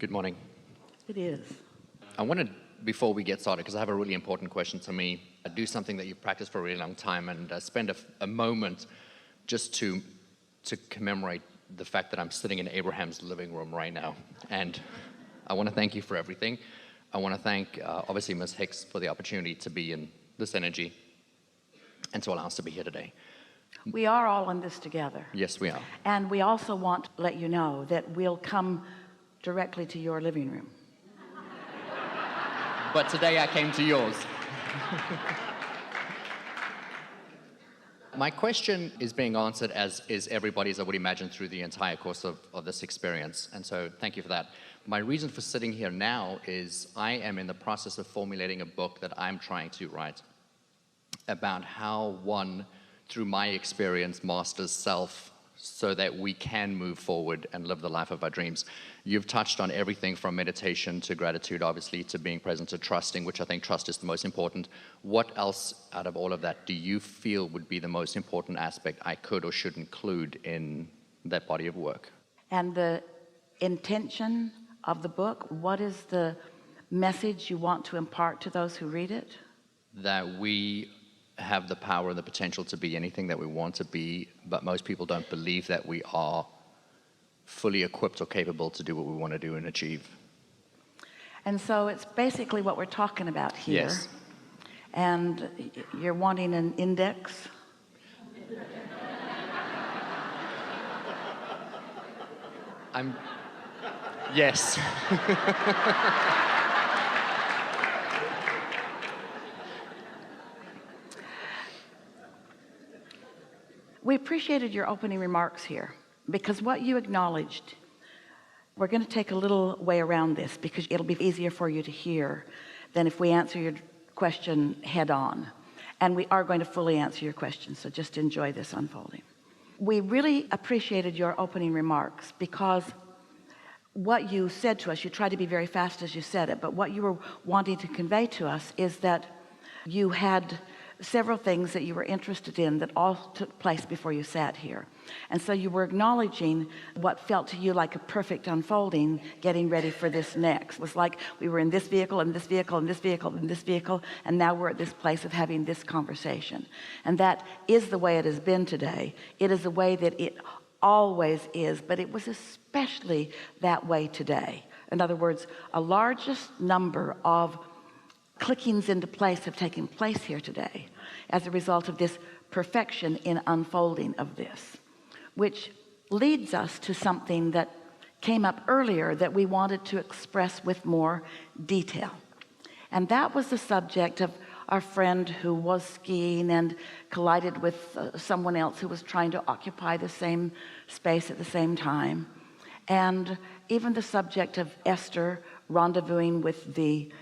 Good morning. It is. I wanted, before we get started, because I have a really important question to me, do something that you've practiced for a really long time and spend a moment just to commemorate the fact that I'm sitting in Abraham's living room right now. And I want to thank you for everything. I want to thank, obviously, Ms. Hicks for the opportunity to be in this energy and to allow us to be here today. We are all in this together. Yes, we are. And we also want to let you know that we'll come directly to your living room. But today I came to yours. My question is being answered as is everybody's, I would imagine, through the entire course of this experience. And so thank you for that. My reason for sitting here now is I am in the process of formulating a book that I'm trying to write about how one, through my experience, masters self so that we can move forward and live the life of our dreams. You've touched on everything from meditation to gratitude, obviously, to being present, to trusting, which I think trust is the most important. What else out of all of that do you feel would be the most important aspect I could or should include in that body of work? And the intention of the book, what is the message you want to impart to those who read it? That we have the power and the potential to be anything that we want to be, but most people don't believe that we are fully equipped or capable to do what we want to do and achieve. And so it's basically what we're talking about here. Yes. And you're wanting an index? Yes. We appreciated your opening remarks here because what you acknowledged, we're going to take a little way around this because it'll be easier for you to hear than if we answer your question head on. And we are going to fully answer your question, so just enjoy this unfolding. We really appreciated your opening remarks because what you said to us, you tried to be very fast as you said it, but what you were wanting to convey to us is that you had several things that you were interested in that all took place before you sat here. And so you were acknowledging what felt to you like a perfect unfolding, getting ready for this next. It was like we were in this vehicle and this vehicle and this vehicle and this vehicle, and now we're at this place of having this conversation. And that is the way it has been today. It is the way that it always is, but it was especially that way today. In other words, a largest number of clickings into place have taken place here today as a result of this perfection in unfolding of this, which leads us to something that came up earlier that we wanted to express with more detail. And that was the subject of our friend who was skiing and collided with someone else who was trying to occupy the same space at the same time. And even the subject of Esther rendezvousing with the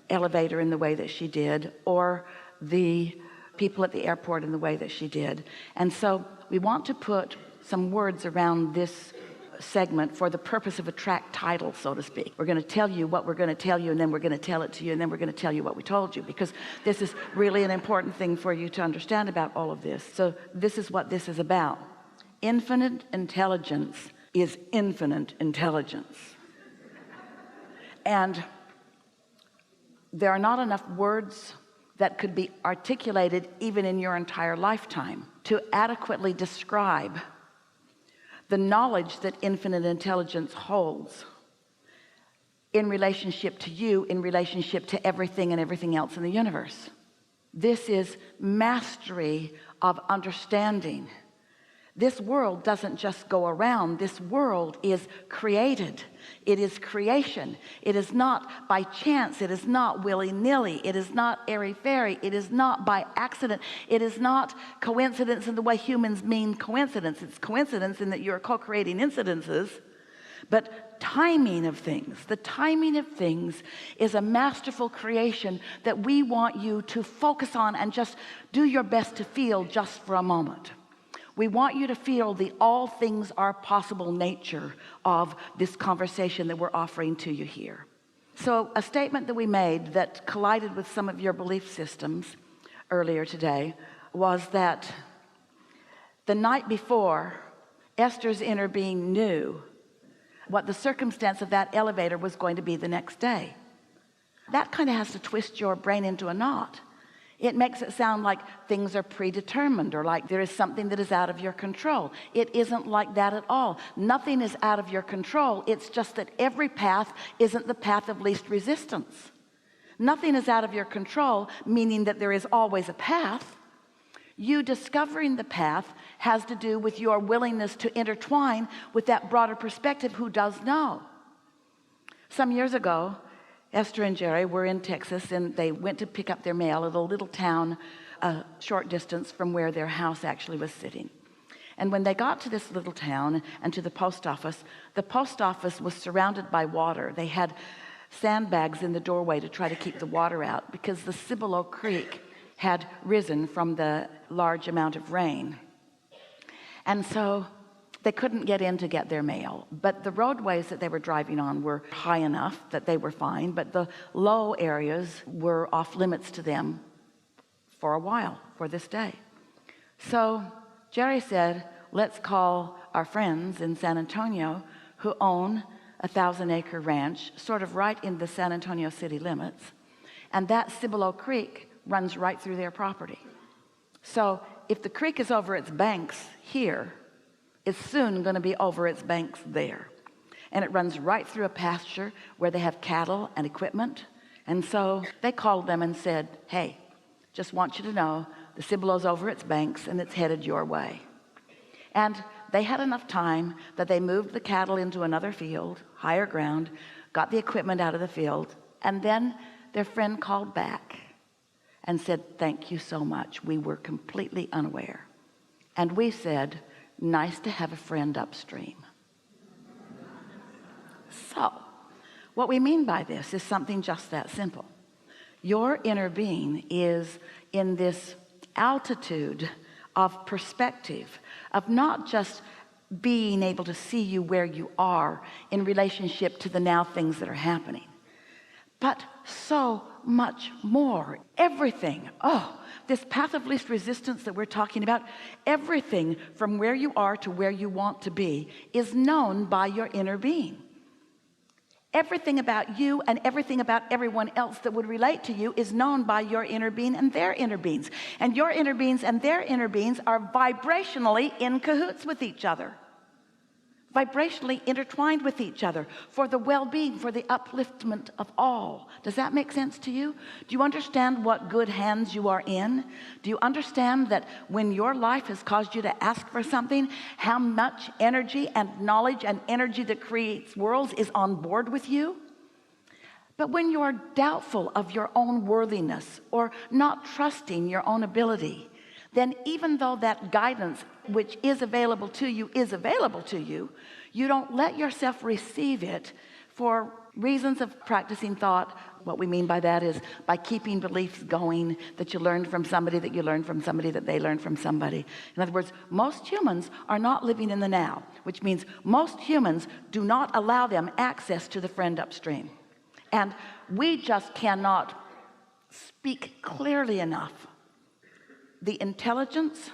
elevator in the way that she did, or the people at the airport in the way that she did. And so we want to put some words around this segment for the purpose of a track title, so to speak. We're going to tell you what we're going to tell you, and then we're going to tell it to you, and then we're going to tell you what we told you, because this is really an important thing for you to understand about all of this. So this is what this is about. Infinite intelligence is infinite intelligence. And there are not enough words that could be articulated even in your entire lifetime to adequately describe the knowledge that infinite intelligence holds in relationship to you, in relationship to everything and everything else in the universe. This is mastery of understanding. This world doesn't just go around. This world is created. It is creation. It is not by chance. It is not willy-nilly. It is not airy-fairy. It is not by accident. It is not coincidence in the way humans mean coincidence. It's coincidence in that you're co-creating incidences, but timing of things. The timing of things is a masterful creation that we want you to focus on and just do your best to feel just for a moment. We want you to feel the all things are possible nature of this conversation that we're offering to you here. So a statement that we made that collided with some of your belief systems earlier today was that the night before, Esther's inner being knew what the circumstance of that elevator was going to be the next day. That kind of has to twist your brain into a knot. It makes it sound like things are predetermined, or like there is something that is out of your control. It isn't like that at all. Nothing is out of your control. It's just that every path isn't the path of least resistance. Nothing is out of your control, meaning that there is always a path. You discovering the path has to do with your willingness to intertwine with that broader perspective who does know. Some years ago, Esther and Jerry were in Texas, and they went to pick up their mail at a little town a short distance from where their house actually was sitting. And when they got to this little town and to the post office was surrounded by water. They had sandbags in the doorway to try to keep the water out, because the Cibolo Creek had risen from the large amount of rain. And so they couldn't get in to get their mail, but the roadways that they were driving on were high enough that they were fine, but the low areas were off limits to them for a while, for this day. So Jerry said, let's call our friends in San Antonio who own a 1,000-acre ranch sort of right in the San Antonio city limits, and that Cibolo Creek runs right through their property. So if the creek is over its banks here, it's soon going to be over its banks there. And it runs right through a pasture where they have cattle and equipment. And so they called them and said, hey, just want you to know the Cibolo's over its banks and it's headed your way. And they had enough time that they moved the cattle into another field, higher ground, got the equipment out of the field, and then their friend called back and said, thank you so much. We were completely unaware. And we said, nice to have a friend upstream. So what we mean by this is something just that simple. Your inner being is in this altitude of perspective, of not just being able to see you where you are in relationship to the now things that are happening, but so much more. Everything, this path of least resistance that we're talking about, everything from where you are to where you want to be is known by your inner being. Everything about you and everything about everyone else that would relate to you is known by your inner being and their inner beings. And your inner beings and their inner beings are vibrationally in cahoots with each other. Vibrationally intertwined with each other for the well-being, for the upliftment of all. Does that make sense to you? Do you understand what good hands you are in? Do you understand that when your life has caused you to ask for something, how much energy and knowledge and energy that creates worlds is on board with you? But when you are doubtful of your own worthiness or not trusting your own ability, then even though that guidance which is available to you, you don't let yourself receive it for reasons of practicing thought. What we mean by that is by keeping beliefs going that you learned from somebody, that you learned from somebody, that they learned from somebody. In other words, most humans are not living in the now, which means most humans do not allow them access to the friend upstream. And we just cannot speak clearly enough the intelligence,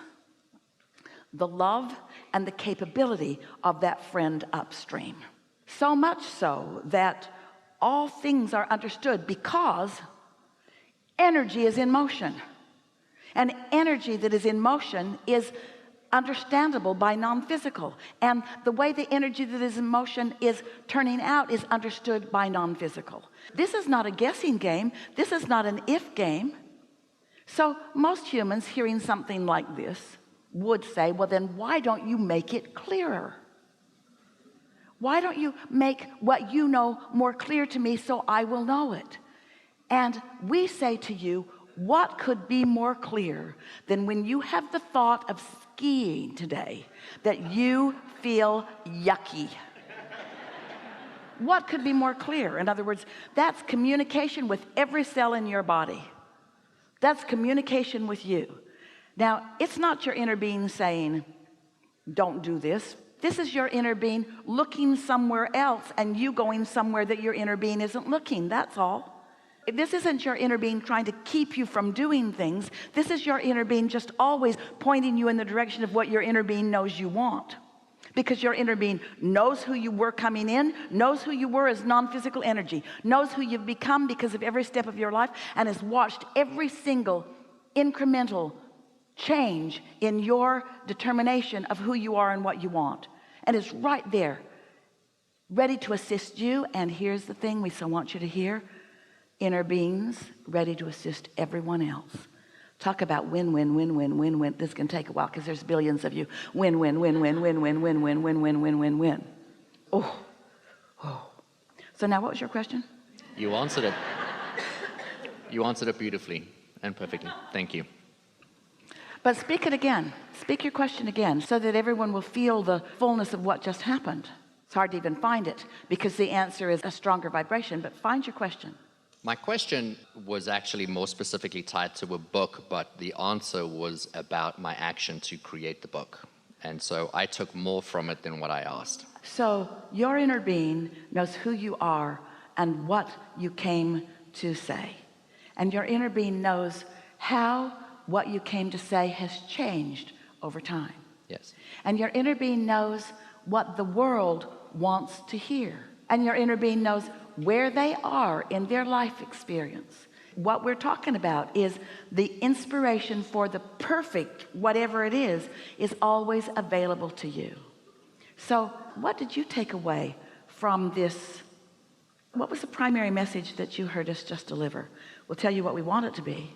the love, and the capability of that friend upstream. So much so that all things are understood because energy is in motion. And energy that is in motion is understandable by non-physical. And the way the energy that is in motion is turning out is understood by non-physical. This is not a guessing game. This is not an if game. So most humans hearing something like this would say, well, then why don't you make it clearer? Why don't you make what you know more clear to me so I will know it? And we say to you, what could be more clear than when you have the thought of skiing today that you feel yucky? What could be more clear? In other words, that's communication with every cell in your body. That's communication with you. Now, it's not your inner being saying, don't do this. This is your inner being looking somewhere else and you going somewhere that your inner being isn't looking. That's all. This isn't your inner being trying to keep you from doing things. This is your inner being just always pointing you in the direction of what your inner being knows you want. Because your inner being knows who you were coming in, knows who you were as non-physical energy, knows who you've become because of every step of your life, and has watched every single incremental change in your determination of who you are and what you want, and is right there ready to assist you. And here's the thing we so want you to hear: inner beings ready to assist everyone else. Talk about win, win, win, win, win, win. This can take a while because there's billions of you. Win, win, win, win, win, win, win, win, win, win, win, win, win. Oh. So now what was your question? You answered it. You answered it beautifully and perfectly. Thank you. But speak it again. Speak your question again so that everyone will feel the fullness of what just happened. It's hard to even find it because the answer is a stronger vibration, but find your question. My question was actually more specifically tied to a book, but the answer was about my action to create the book. And so I took more from it than what I asked. So your inner being knows who you are and what you came to say. And your inner being knows how what you came to say has changed over time. Yes. And your inner being knows what the world wants to hear. And your inner being knows where they are in their life experience. What we're talking about is the inspiration for the perfect whatever it is always available to you. So what did you take away from this? What was the primary message that you heard us just deliver? We'll tell you what we want it to be.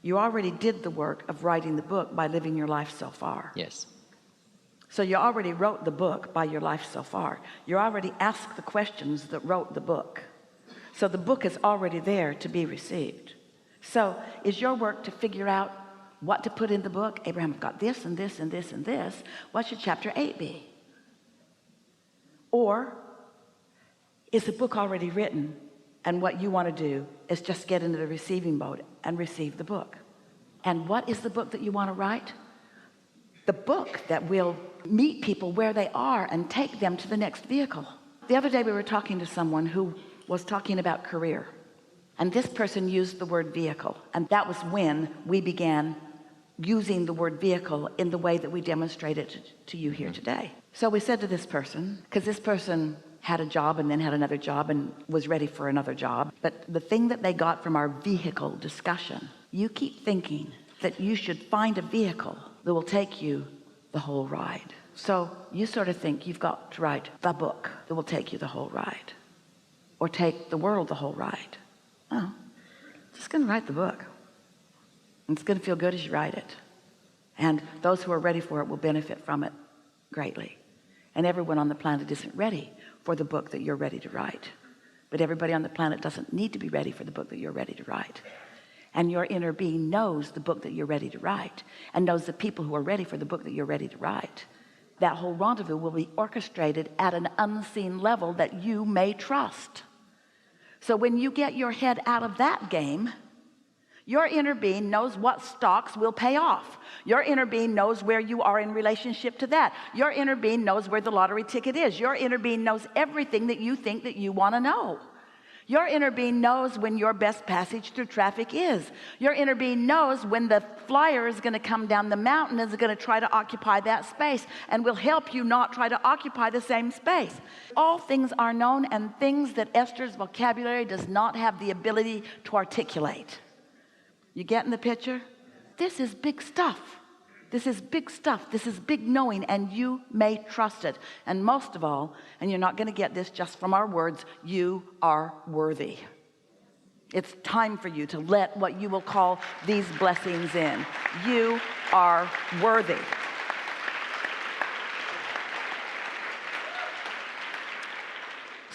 You already did the work of writing the book by living your life so far. Yes. So you already wrote the book by your life so far. You already asked the questions that wrote the book. So the book is already there to be received. So is your work to figure out what to put in the book? Abraham got this and this and this and this. What should chapter 8 be? Or is the book already written and what you want to do is just get into the receiving mode and receive the book? And what is the book that you want to write? The book that will meet people where they are and take them to the next vehicle. The other day we were talking to someone who was talking about career, and this person used the word vehicle, and that was when we began using the word vehicle in the way that we demonstrated to you here today. So we said to this person, because this person had a job and then had another job and was ready for another job, but the thing that they got from our vehicle discussion, you keep thinking that you should find a vehicle that will take you the whole ride. So you sort of think you've got to write the book that will take you the whole ride, or take the world the whole ride. Oh, just going to write the book. And it's going to feel good as you write it. And those who are ready for it will benefit from it greatly. And everyone on the planet isn't ready for the book that you're ready to write. But everybody on the planet doesn't need to be ready for the book that you're ready to write. And your inner being knows the book that you're ready to write, and knows the people who are ready for the book that you're ready to write. That whole rendezvous will be orchestrated at an unseen level that you may trust. So when you get your head out of that game, your inner being knows what stocks will pay off. Your inner being knows where you are in relationship to that. Your inner being knows where the lottery ticket is. Your inner being knows everything that you think that you want to know. Your inner being knows when your best passage through traffic is. Your inner being knows when the flyer is going to come down the mountain and is going to try to occupy that space, and will help you not try to occupy the same space. All things are known, and things that Esther's vocabulary does not have the ability to articulate. You getting the picture? This is big stuff. This is big stuff. This is big knowing, and you may trust it. And most of all, and you're not going to get this just from our words, you are worthy. It's time for you to let what you will call these blessings in. You are worthy.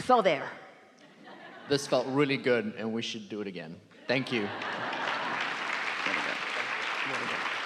So there. This felt really good, and we should do it again. Thank you. There we go.